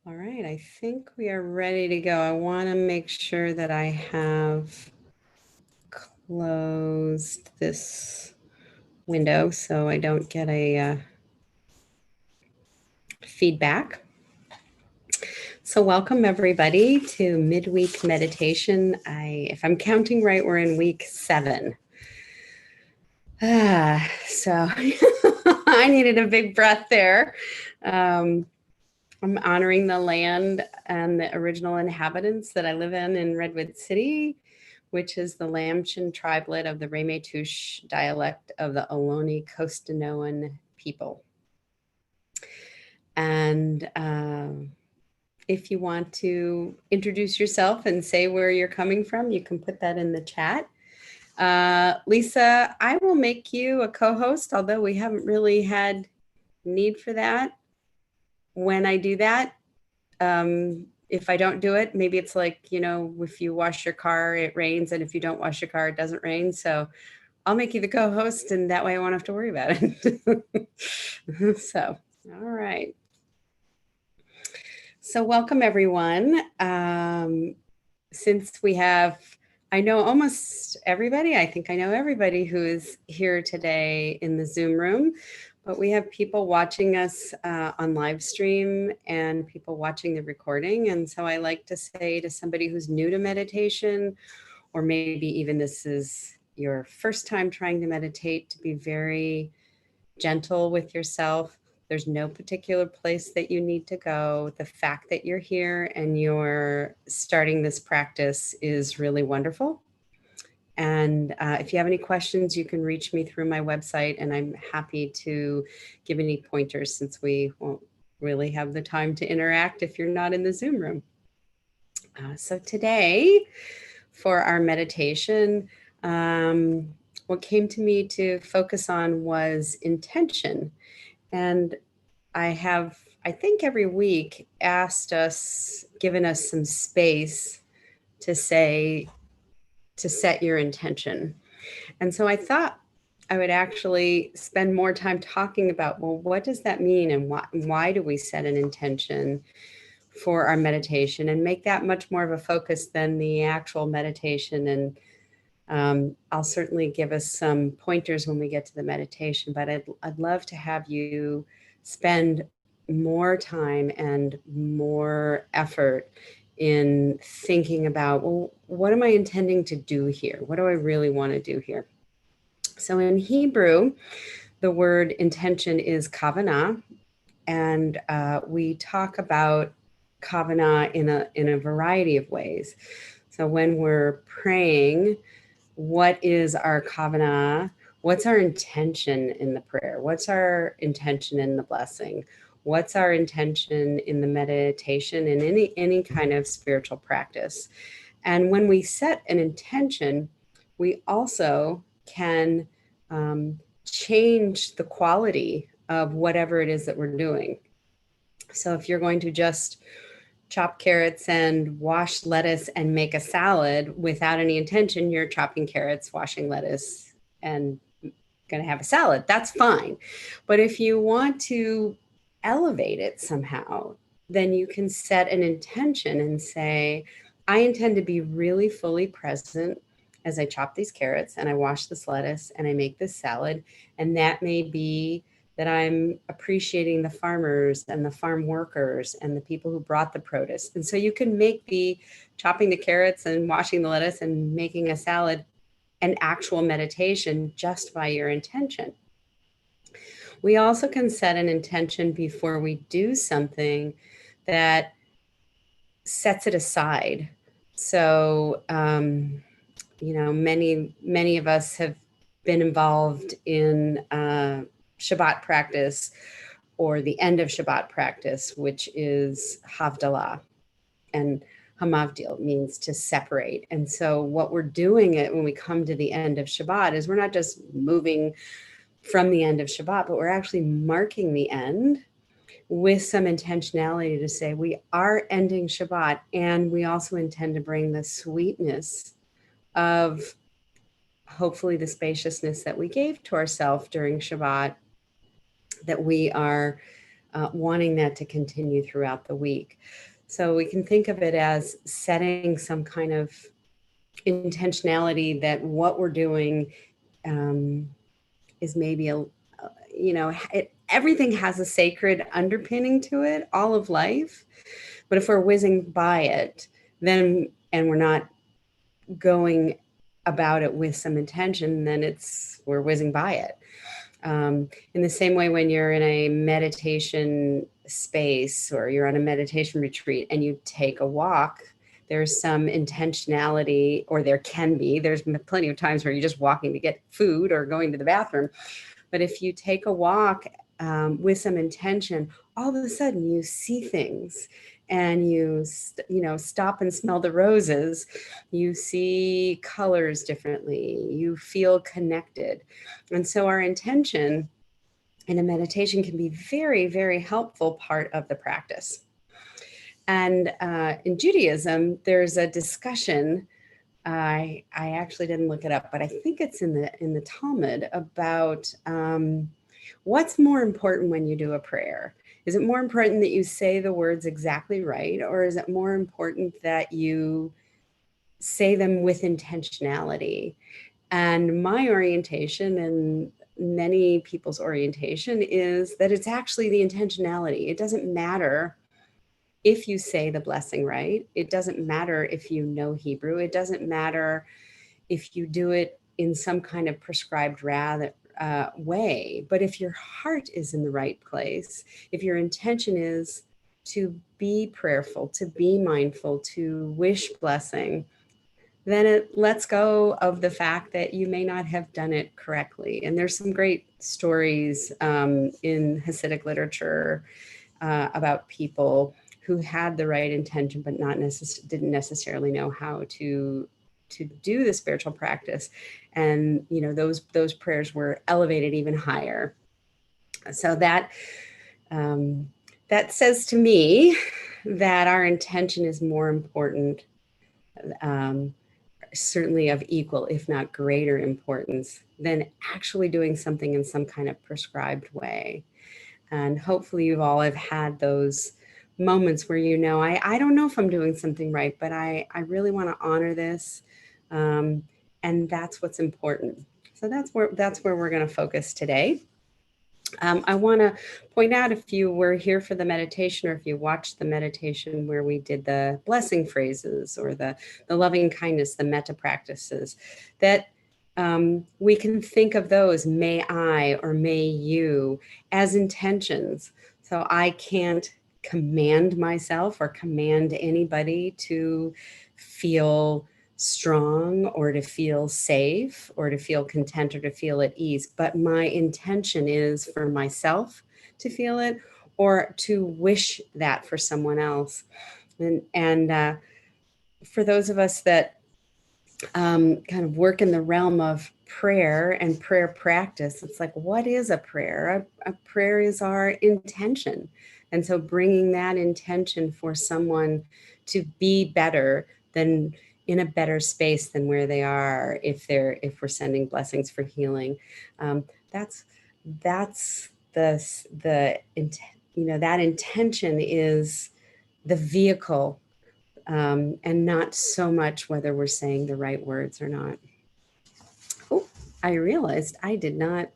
All right, I think we are ready to go. I want to make sure that I have closed this window so I don't get a feedback. So welcome everybody to midweek meditation. If I'm counting right, we're in week 7. So I needed a big breath there. I'm honoring the land and the original inhabitants that I live in Redwood City, which is the Lamchin tribelet of the Ramaytush dialect of the Ohlone Costanoan people. And if you want to introduce yourself and say where you're coming from, you can put that in the chat. Lisa, I will make you a co-host, although we haven't really had need for that. When I do that, if I don't do it, maybe it's like, if you wash your car, it rains. And if you don't wash your car, it doesn't rain. So I'll make you the co-host and that way I won't have to worry about it. So, all right. So welcome everyone. Since I know almost everybody, I think I know everybody who is here today in the Zoom room, but we have people watching us on live stream and people watching the recording. And so I like to say to somebody who's new to meditation, or maybe even this is your first time trying to meditate, to be very gentle with yourself. There's no particular place that you need to go. The fact that you're here and you're starting this practice is really wonderful. And if you have any questions, you can reach me through my website, and I'm happy to give any pointers since we won't really have the time to interact if you're not in the Zoom room. So today, for our meditation, what came to me to focus on was intention. And I think every week given us some space to set your intention. And so I thought I would actually spend more time talking about, well, what does that mean? And why do we set an intention for our meditation, and make that much more of a focus than the actual meditation. And I'll certainly give us some pointers when we get to the meditation, but I'd love to have you spend more time and more effort in thinking about, well, what am I intending to do here? What do I really want to do here? So in Hebrew, the word intention is kavanah, and we talk about kavanah in a variety of ways. So when we're praying, what is our kavanah? What's our intention in the prayer? What's our intention in the blessing? What's our intention in the meditation, in any kind of spiritual practice? And when we set an intention, we also can change the quality of whatever it is that we're doing. So if you're going to just chop carrots and wash lettuce and make a salad without any intention, you're chopping carrots, washing lettuce, and going to have a salad. That's fine. But if you want to elevate it somehow, then you can set an intention and say, I intend to be really fully present as I chop these carrots and I wash this lettuce and I make this salad. And that may be that I'm appreciating the farmers and the farm workers and the people who brought the produce. And so you can make the chopping the carrots and washing the lettuce and making a salad an actual meditation just by your intention. We also can set an intention before we do something that sets it aside. So, many of us have been involved in Shabbat practice, or the end of Shabbat practice, which is Havdalah. And Hamavdil means to separate. And so what we're doing when we come to the end of Shabbat is we're not just moving from the end of Shabbat, but we're actually marking the end with some intentionality to say we are ending Shabbat, and we also intend to bring the sweetness of hopefully the spaciousness that we gave to ourselves during Shabbat, that we are wanting that to continue throughout the week. So we can think of it as setting some kind of intentionality that what we're doing is maybe everything has a sacred underpinning to it, all of life. But if we're whizzing by it, then, and we're not going about it with some intention, then we're whizzing by it. In the same way, when you're in a meditation space or you're on a meditation retreat and you take a walk, there's some intentionality, or there's plenty of times where you're just walking to get food or going to the bathroom. But if you take a walk with some intention, all of a sudden you see things, and you stop and smell the roses. You see colors differently. You feel connected. And so our intention in a meditation can be very, very helpful part of the practice. And in Judaism, there's a discussion. I actually didn't look it up, but I think it's in the Talmud about what's more important when you do a prayer. Is it more important that you say the words exactly right, or is it more important that you say them with intentionality? And my orientation, and many people's orientation, is that it's actually the intentionality. It doesn't matter if you say the blessing right. It doesn't matter if you know Hebrew. It doesn't matter if you do it in some kind of prescribed way. But if your heart is in the right place, if your intention is to be prayerful, to be mindful, to wish blessing, then it lets go of the fact that you may not have done it correctly. And there's some great stories in Hasidic literature about people who had the right intention, but didn't necessarily know how to do the spiritual practice. And, those prayers were elevated even higher. So that says to me that our intention is more important, certainly of equal, if not greater importance, than actually doing something in some kind of prescribed way. And hopefully you all have had those moments where I don't know if I'm doing something right, but I really want to honor this. And that's what's important. So that's where we're going to focus today. I want to point out, if you were here for the meditation, or if you watched the meditation where we did the blessing phrases or the loving kindness, the metta practices, that we can think of those, may I or may you, as intentions. So I can't command myself or command anybody to feel strong or to feel safe or to feel content or to feel at ease. But my intention is for myself to feel it, or to wish that for someone else. And for those of us that kind of work in the realm of prayer and prayer practice, it's like, what is a prayer? A prayer is our intention. And so bringing that intention for someone to be better, than in a better space than where they are, if we're sending blessings for healing, that's the intent. That intention is the vehicle, and not so much whether we're saying the right words or not. Oh, I realized I did not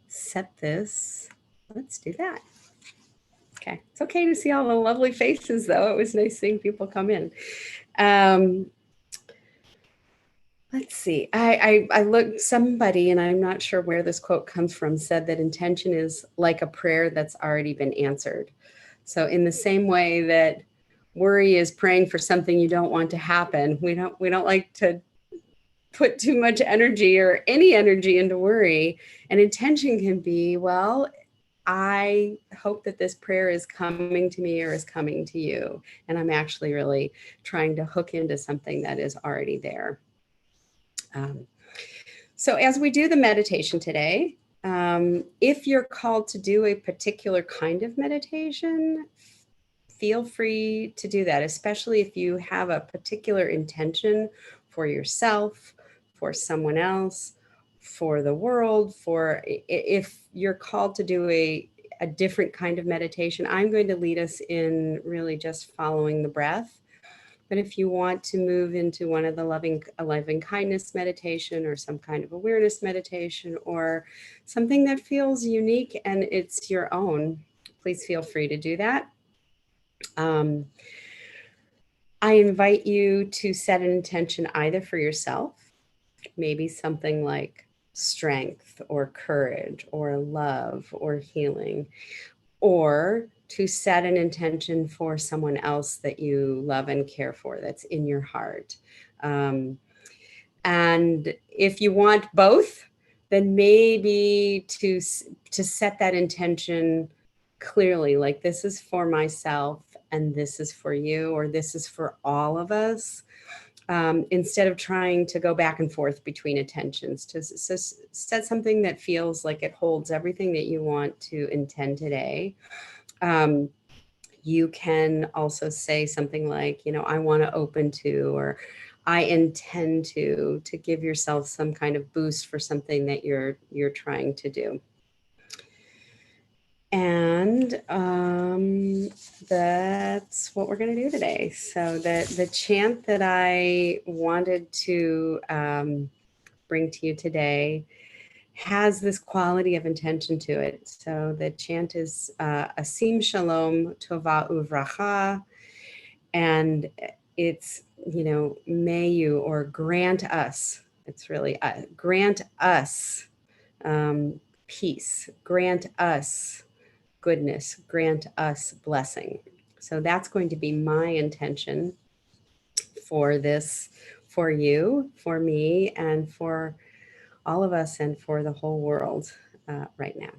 set this. Let's do that. Okay, it's okay to see all the lovely faces, though. It was nice seeing people come in. Let's see. I looked, somebody, and I'm not sure where this quote comes from, said that intention is like a prayer that's already been answered. So in the same way that worry is praying for something you don't want to happen, we don't like to put too much energy or any energy into worry. And intention can be, well, I hope that this prayer is coming to me or is coming to you. And I'm actually really trying to hook into something that is already there. So as we do the meditation today, if you're called to do a particular kind of meditation, feel free to do that, especially if you have a particular intention for yourself, for someone else, for the world, if you're called to do a different kind of meditation. I'm going to lead us in really just following the breath. But if you want to move into one of the loving kindness meditation or some kind of awareness meditation or something that feels unique and it's your own, please feel free to do that. I invite you to set an intention either for yourself, maybe something like strength or courage or love or healing, or to set an intention for someone else that you love and care for that's in your heart. And if you want both, then maybe to set that intention clearly, like this is for myself and this is for you, or this is for all of us, instead of trying to go back and forth between attentions. To set something that feels like it holds everything that you want to intend today. You can also say something like, I want to open to, or I intend to give yourself some kind of boost for something that you're trying to do. And that's what we're going to do today. So the chant that I wanted to bring to you today has this quality of intention to it. So the chant is Asim Shalom Tova Uvracha, and it's, may you, or grant us. It's really grant us peace, grant us goodness, grant us blessing. So that's going to be my intention for this, for you, for me, and for all of us, and for the whole world right now.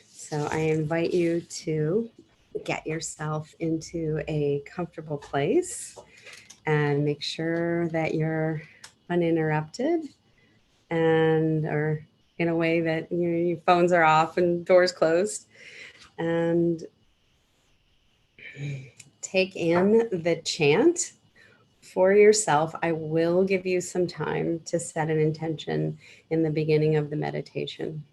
So I invite you to get yourself into a comfortable place and make sure that you're uninterrupted and or in a way that your phones are off and doors closed, and take in the chant for yourself. I will give you some time to set an intention in the beginning of the meditation.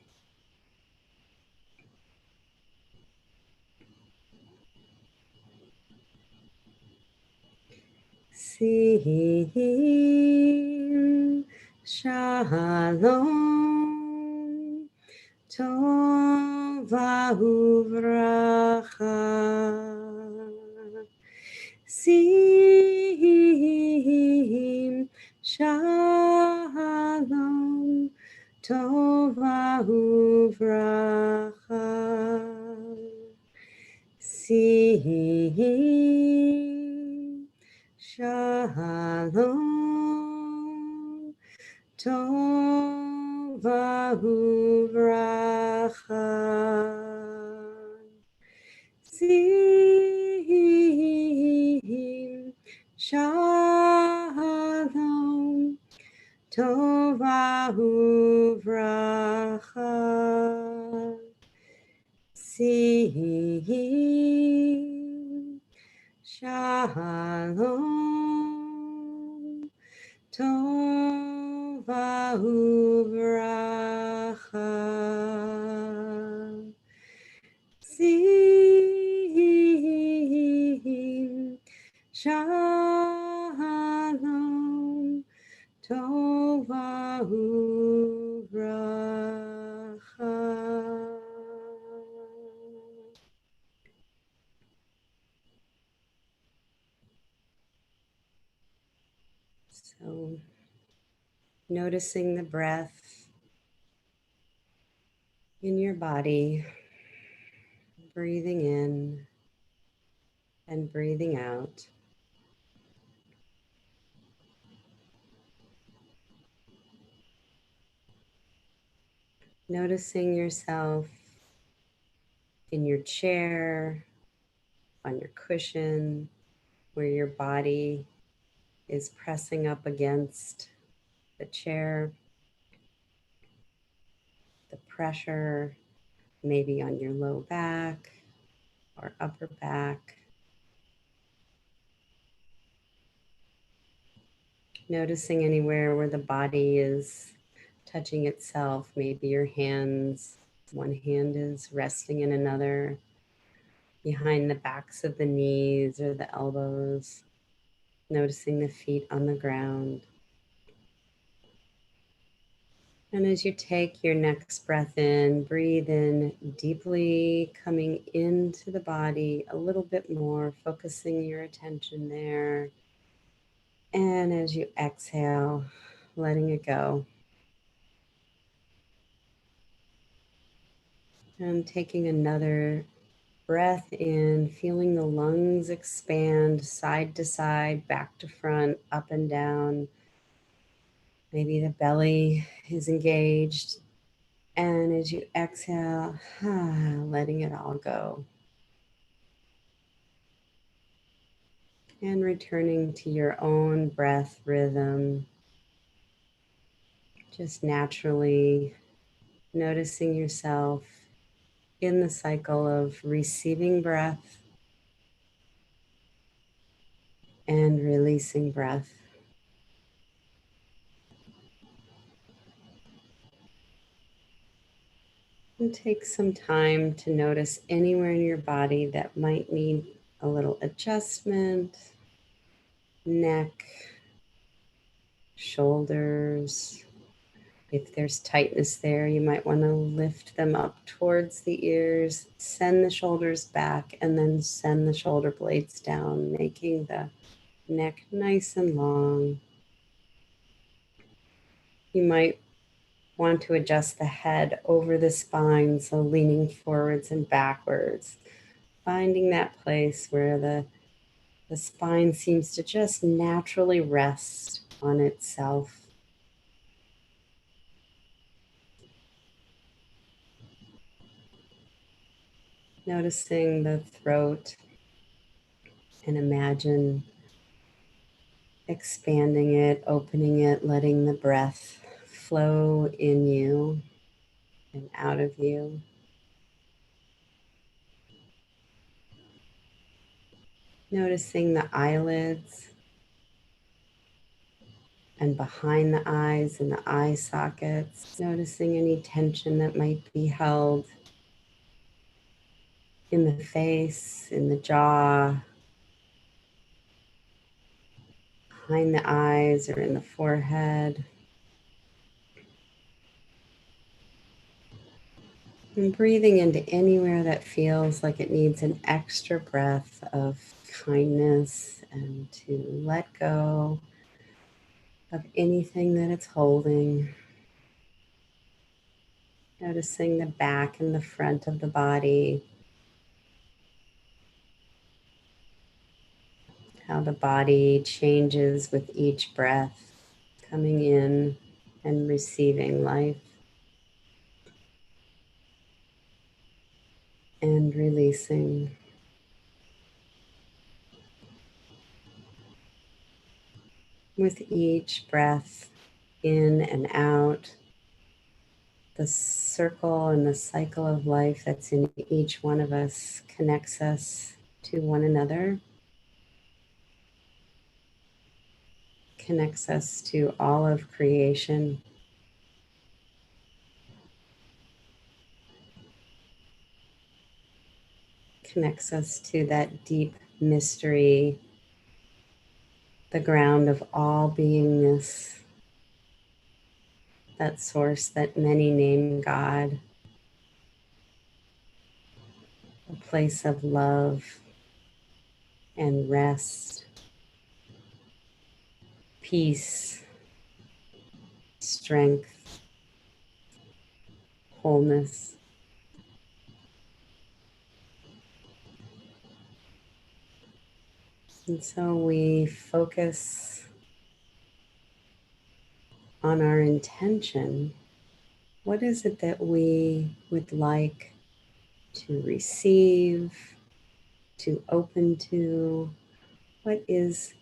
Sim Shalom Tova Uvracha. Sim Shalom Tova Uvracha. Sim Shalom Tova Uvracha. Sim Shalom Tova Uvracha. Sim Shalom Tova Uvracha. Sim Shalom Tova Uvracha. So, noticing the breath in your body, breathing in and breathing out. Noticing yourself in your chair, on your cushion, where your body is pressing up against the chair, the pressure maybe on your low back or upper back. Noticing anywhere where the body is touching itself, maybe your hands One hand is resting in another, behind the backs of the knees or the elbows, noticing the feet on the ground. And as you take your next breath in, breathe in deeply, coming into the body a little bit more, focusing your attention there. And as you exhale, letting it go. And taking another breath in, feeling the lungs expand side to side, back to front, up and down. Maybe the belly is engaged. And as you exhale, letting it all go. And returning to your own breath rhythm, just naturally noticing yourself in the cycle of receiving breath and releasing breath. And take some time to notice anywhere in your body that might need a little adjustment, neck, shoulders. If there's tightness there, you might want to lift them up towards the ears, send the shoulders back, and then send the shoulder blades down, making the neck nice and long. You might want to adjust the head over the spine, so leaning forwards and backwards, finding that place where the spine seems to just naturally rest on itself. Noticing the throat, and imagine expanding it, opening it, letting the breath flow in you and out of you. Noticing the eyelids and behind the eyes and the eye sockets. Noticing any tension that might be held in the face, in the jaw, behind the eyes or in the forehead. And breathing into anywhere that feels like it needs an extra breath of kindness and to let go of anything that it's holding. Noticing the back and the front of the body, how the body changes with each breath, coming in and receiving life and releasing. With each breath in and out, the circle and the cycle of life that's in each one of us connects us to one another, connects us to all of creation, connects us to that deep mystery, the ground of all beingness, that source that many name God, a place of love and rest, peace, strength, wholeness. And so we focus on our intention. What is it that we would like to receive, to open to? What is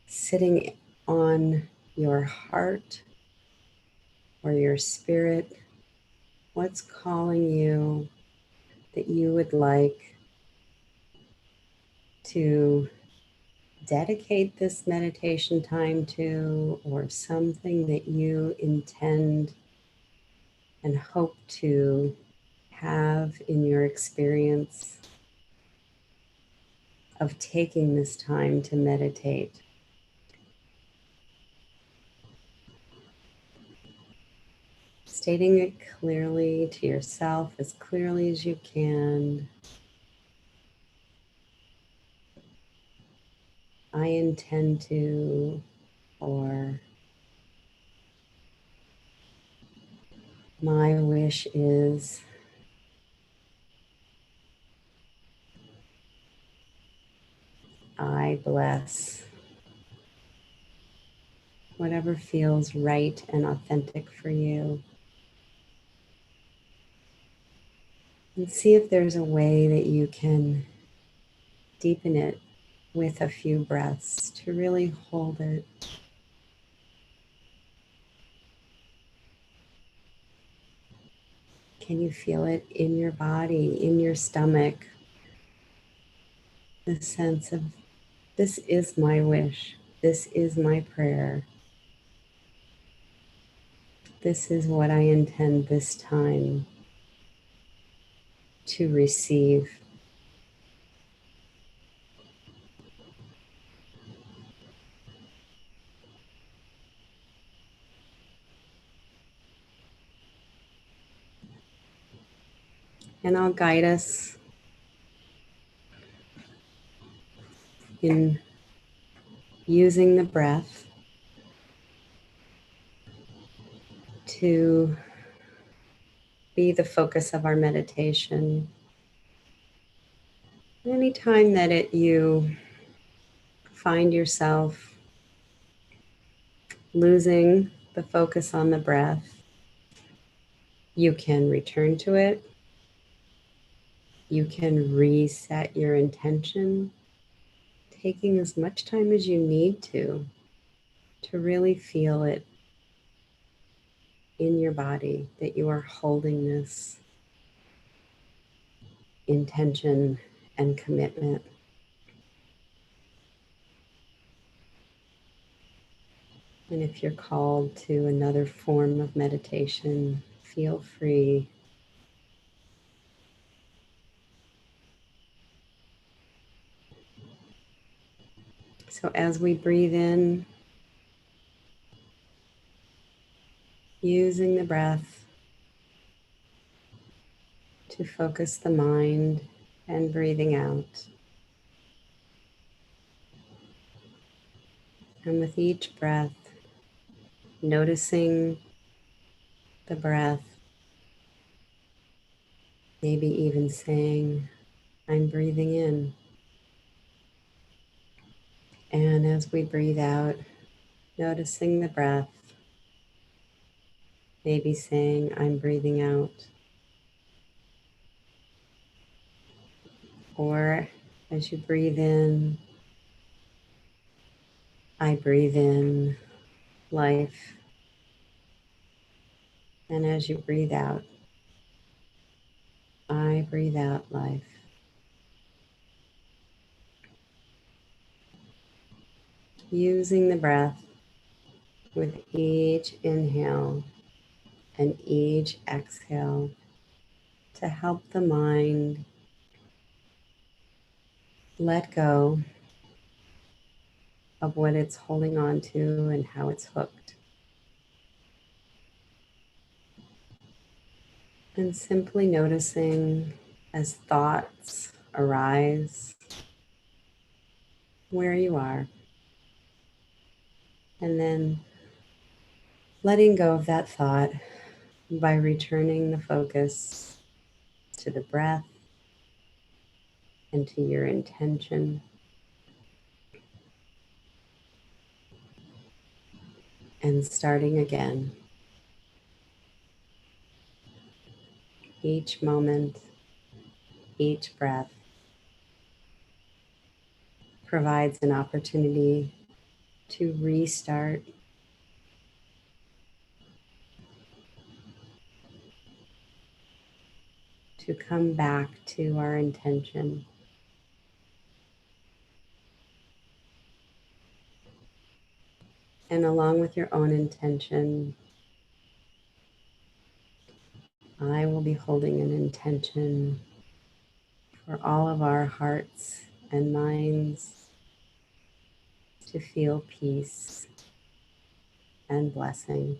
sitting on your heart or your spirit? What's calling you that you would like to dedicate this meditation time to, or something that you intend and hope to have in your experience of taking this time to meditate. Stating it clearly to yourself, as clearly as you can. I intend to, or my wish is, I bless. Whatever feels right and authentic for you. And see if there's a way that you can deepen it with a few breaths to really hold it. Can you feel it in your body, in your stomach? The sense of, this is my wish. This is my prayer. This is what I intend this time to receive. And I'll guide us in using the breath to be the focus of our meditation. Anytime that you find yourself losing the focus on the breath, you can return to it. You can reset your intention, taking as much time as you need to really feel it in your body, that you are holding this intention and commitment. And if you're called to another form of meditation, feel free. So as we breathe in, using the breath to focus the mind, and breathing out. And with each breath, noticing the breath, maybe even saying, I'm breathing in. And as we breathe out, noticing the breath, maybe saying, I'm breathing out. Or as you breathe in, I breathe in life. And as you breathe out, I breathe out life. Using the breath with each inhale and each exhale to help the mind let go of what it's holding on to and how it's hooked. And simply noticing as thoughts arise where you are. And then letting go of that thought by returning the focus to the breath and to your intention. And starting again. Each moment, each breath provides an opportunity to restart, to come back to our intention. And along with your own intention, I will be holding an intention for all of our hearts and minds to feel peace and blessing.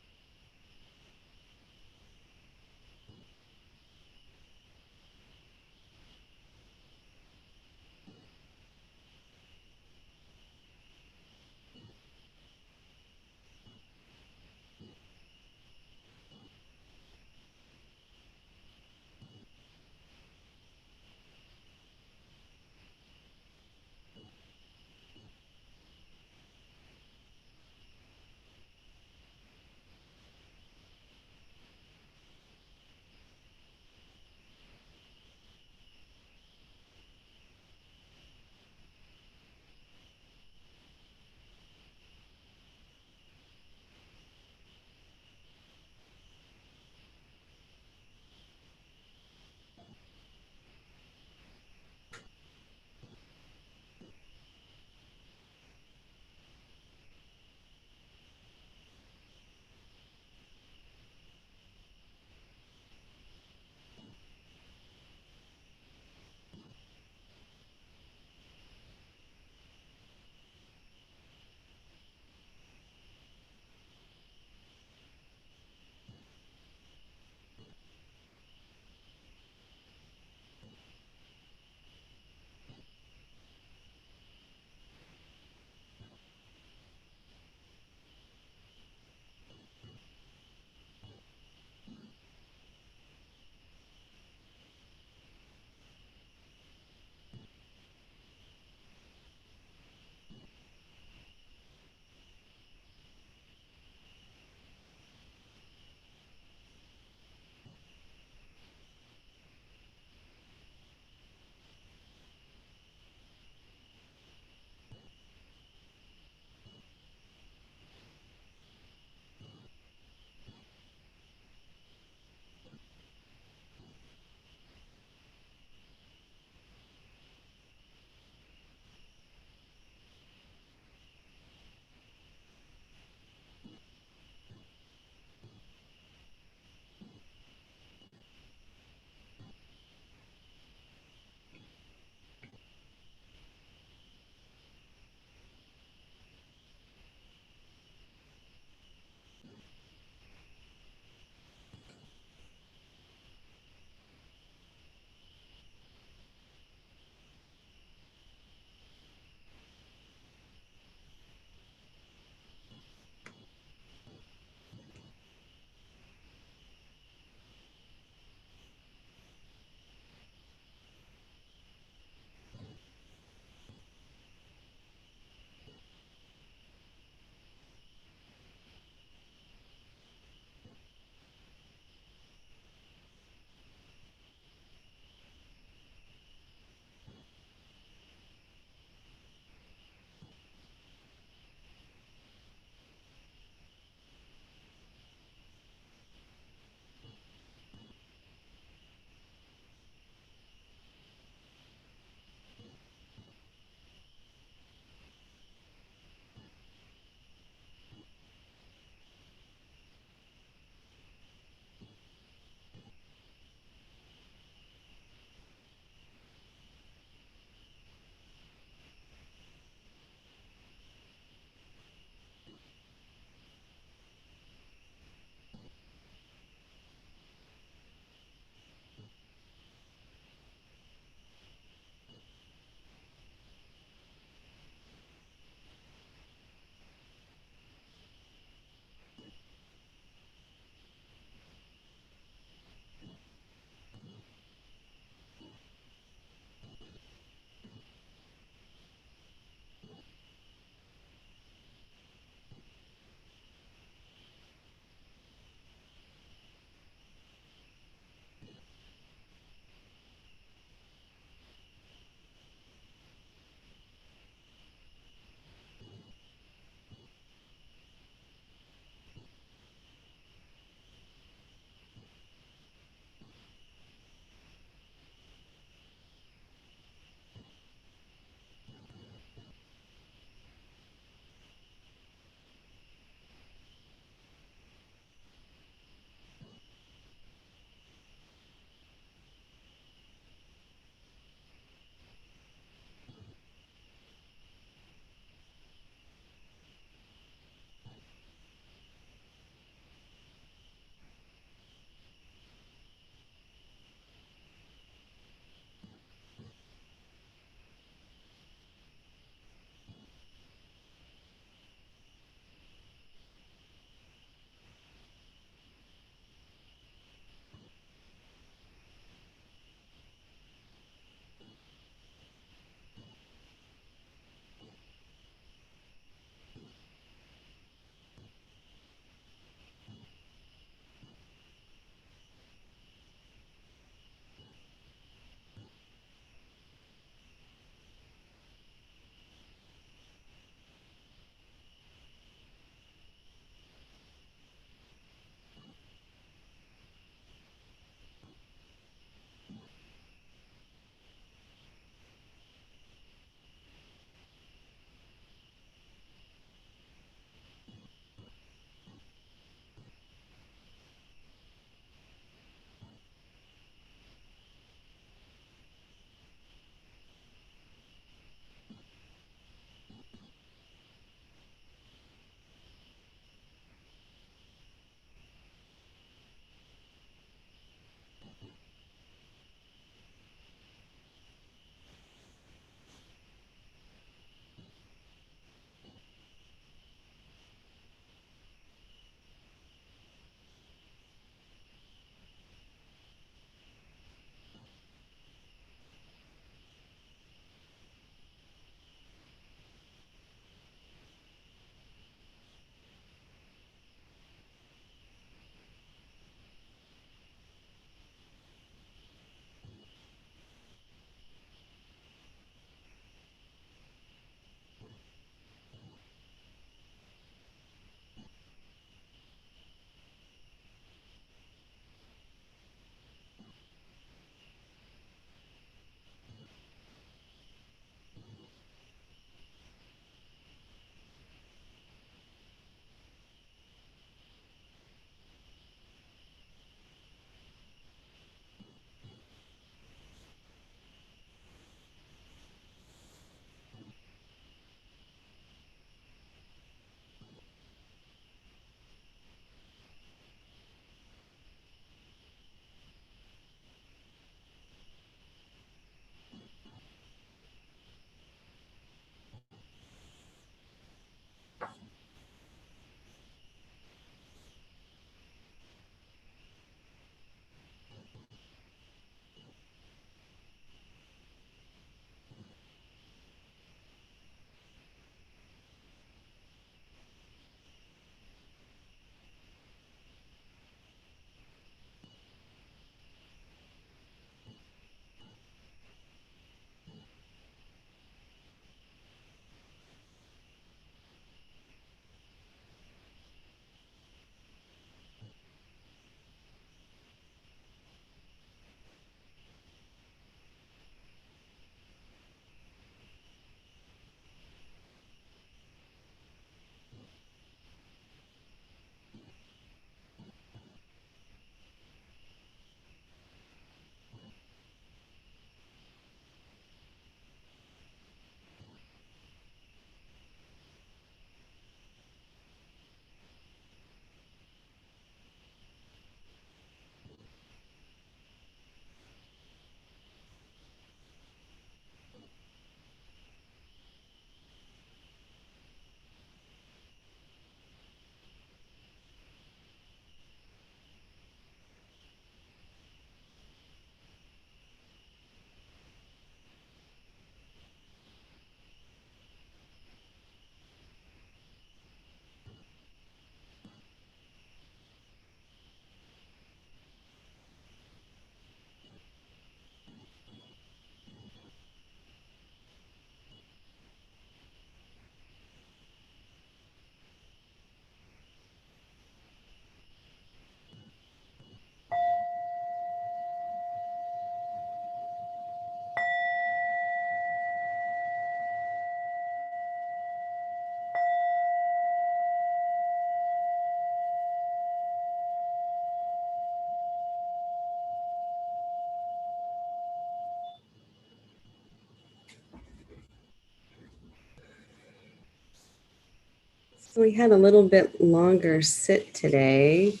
We had a little bit longer sit today,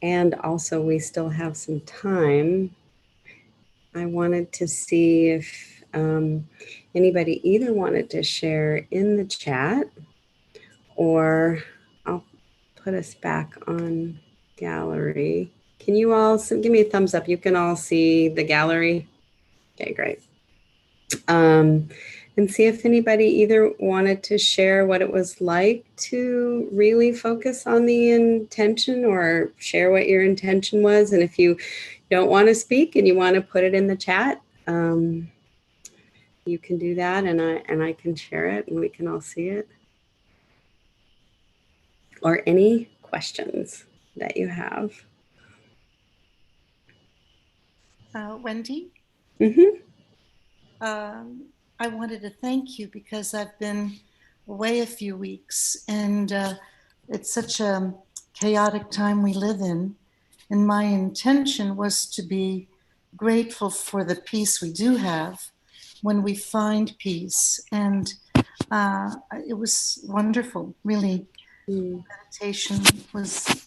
and also we still have some time. I wanted to see if anybody either wanted to share in the chat, or I'll put us back on gallery. Can you all give me a thumbs up? You can all see the gallery. Okay, great. And see if anybody either wanted to share what it was like to really focus on the intention, or share what your intention was. And if you don't want to speak and you want to put it in the chat, you can do that, and I can share it and we can all see it. Or any questions that you have. Wendie? Mm-hmm. I wanted to thank you because I've been away a few weeks, and it's such a chaotic time we live in. And my intention was to be grateful for the peace we do have when we find peace. And it was wonderful, really. Meditation was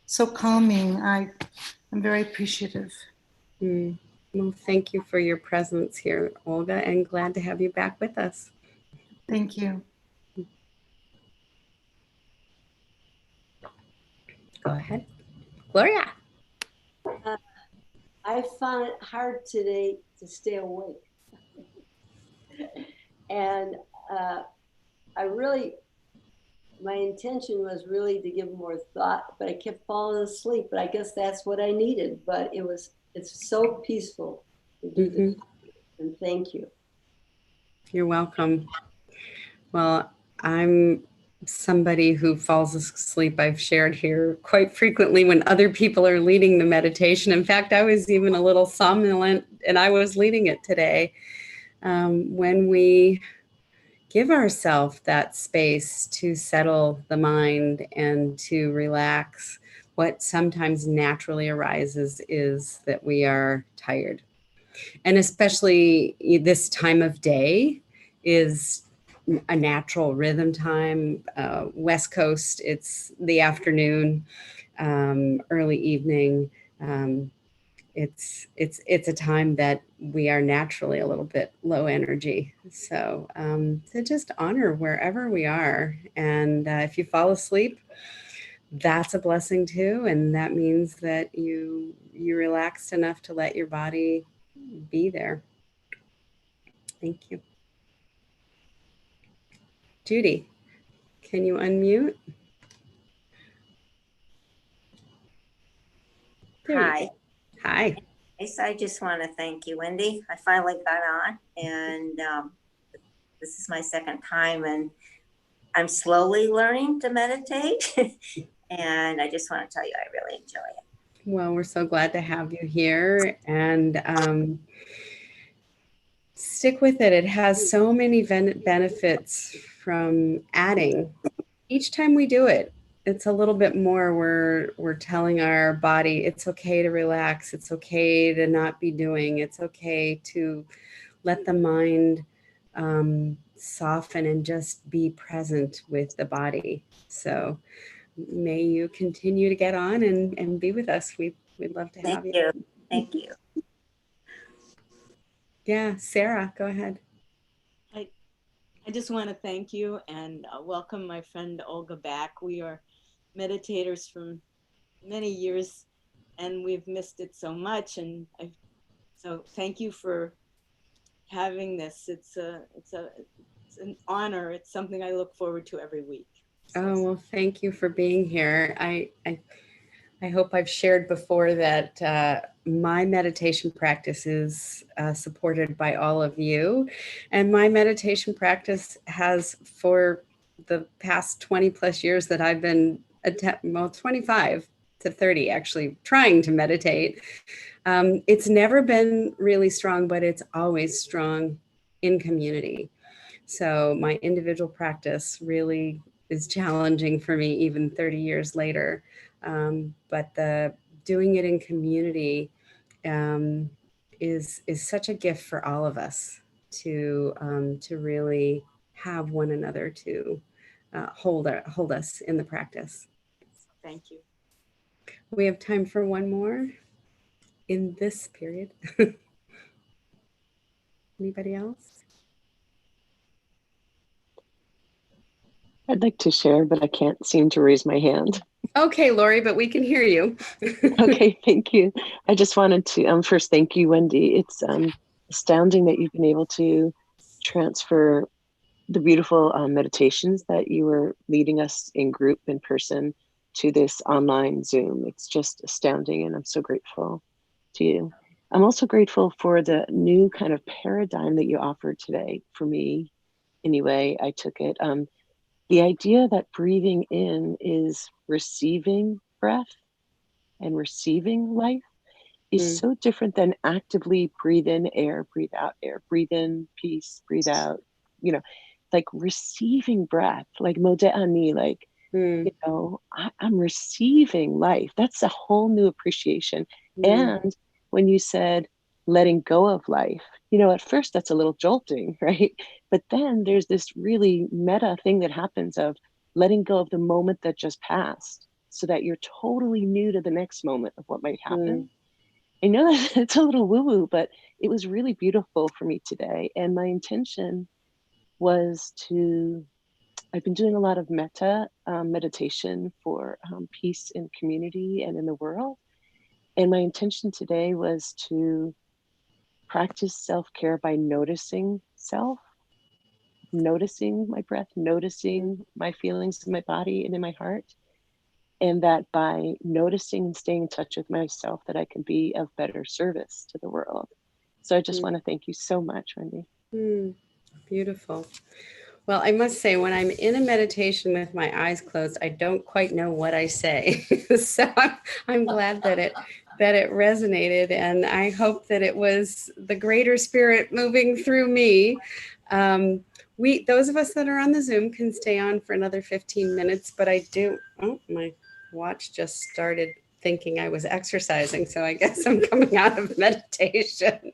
so calming. I'm very appreciative. Well, thank you for your presence here, Olga, and glad to have you back with us. Thank you. Go ahead. Gloria. I found it hard today to stay awake. And my intention was really to give more thought, but I kept falling asleep. But I guess that's what I needed. But it's so peaceful to do this. And thank you. You're welcome. Well, I'm somebody who falls asleep. I've shared here quite frequently when other people are leading the meditation. In fact, I was even a little somnolent and I was leading it today. When we give ourselves that space to settle the mind and to relax, what sometimes naturally arises is that we are tired. And especially this time of day is a natural rhythm time. West Coast, it's the afternoon, early evening. It's a time that we are naturally a little bit low energy. So to just honor wherever we are, and if you fall asleep, that's a blessing too, and that means that you relaxed enough to let your body be there. Thank you. Judy, can you unmute? Hi. Hi. I just want to thank you, Wendie. I finally got on, and this is my second time, and I'm slowly learning to meditate. And I just want to tell you, I really enjoy it. Well, we're so glad to have you here, and stick with it. It has so many benefits from adding. Each time we do it, it's a little bit more. We're telling our body it's okay to relax. It's okay to not be doing. It's okay to let the mind soften and just be present with the body. So may you continue to get on and be with us. We'd love to have you. Thank you. Yeah, Sarah, go ahead. I just want to thank you and welcome my friend Olga back. We are meditators from many years and we've missed it so much. And so thank you for having this. It's an honor. It's something I look forward to every week. So, oh, well, thank you for being here. I hope I've shared before that my meditation practice is supported by all of you. And my meditation practice has, for the past 20 plus years that I've been, 25 to 30 actually, trying to meditate. It's never been really strong, but it's always strong in community. So my individual practice really is challenging for me even 30 years later. But the doing it in community is such a gift for all of us to really have one another to hold us in the practice. Thank you. We have time for one more in this period. Anybody else? I'd like to share, but I can't seem to raise my hand. Okay, Lori, but we can hear you. Okay, thank you. I just wanted to first thank you, Wendie. It's astounding that you've been able to transfer the beautiful meditations that you were leading us in group, in person, to this online Zoom. It's just astounding, and I'm so grateful to you. I'm also grateful for the new kind of paradigm that you offered today. For me, anyway, I took it. The idea that breathing in is receiving breath and receiving life is so different than actively breathe in air, breathe out air, breathe in peace, breathe out, you know, like receiving breath, like modeh like, you know, I'm receiving life. That's a whole new appreciation. And when you said letting go of life, you know, at first that's a little jolting, right? But then there's this really meta thing that happens of letting go of the moment that just passed so that you're totally new to the next moment of what might happen. I know that it's a little woo-woo, but it was really beautiful for me today. And my intention was to, I've been doing a lot of meditation for peace in community and in the world. And my intention today was to practice self-care by noticing self, noticing my breath, noticing my feelings in my body and in my heart. And that by noticing and staying in touch with myself, that I can be of better service to the world. So I just want to thank you so much, Wendie. Beautiful. Well, I must say, when I'm in a meditation with my eyes closed, I don't quite know what I say. So I'm glad that it resonated, and I hope that it was the greater spirit moving through me. Those of us that are on the Zoom can stay on for another 15 minutes, but I do. Oh, my watch just started thinking I was exercising, so I guess I'm coming out of meditation.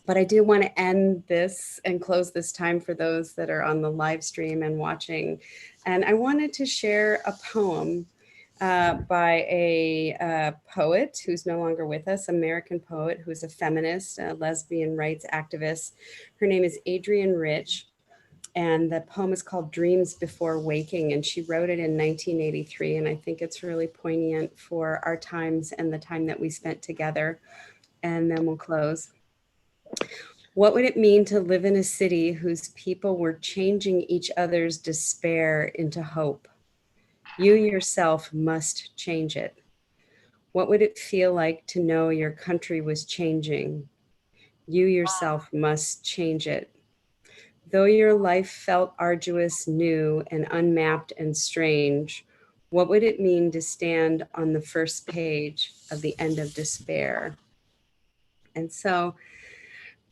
But I do want to end this and close this time for those that are on the live stream and watching. And I wanted to share a poem by a poet who's no longer with us, American poet who's a feminist, a lesbian rights activist. Her name is Adrienne Rich. And the poem is called Dreams Before Waking. And she wrote it in 1983. And I think it's really poignant for our times and the time that we spent together. And then we'll close. What would it mean to live in a city whose people were changing each other's despair into hope? You yourself must change it. What would it feel like to know your country was changing? You yourself must change it. Though your life felt arduous, new, and unmapped and strange, what would it mean to stand on the first page of The End of Despair? And so,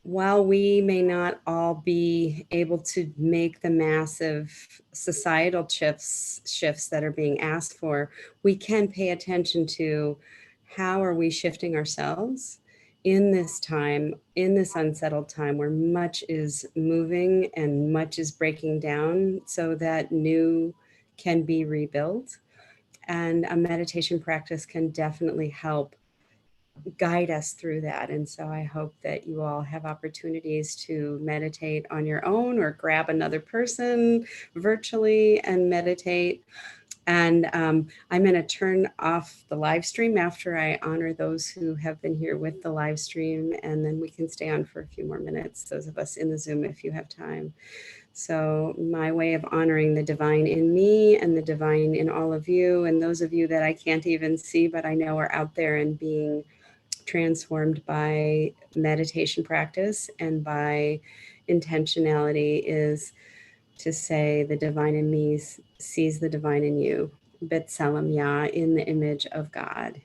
while we may not all be able to make the massive societal shifts that are being asked for, we can pay attention to how are we shifting ourselves in this time, in this unsettled time where much is moving and much is breaking down so that new can be rebuilt. And a meditation practice can definitely help guide us through that. And so I hope that you all have opportunities to meditate on your own or grab another person virtually and meditate. And I'm going to turn off the live stream after I honor those who have been here with the live stream. And then we can stay on for a few more minutes, those of us in the Zoom, if you have time. So my way of honoring the divine in me and the divine in all of you, and those of you that I can't even see, but I know are out there and being transformed by meditation practice and by intentionality, is to say the divine in me sees the divine in you. B'Tselem Yah, in the image of God.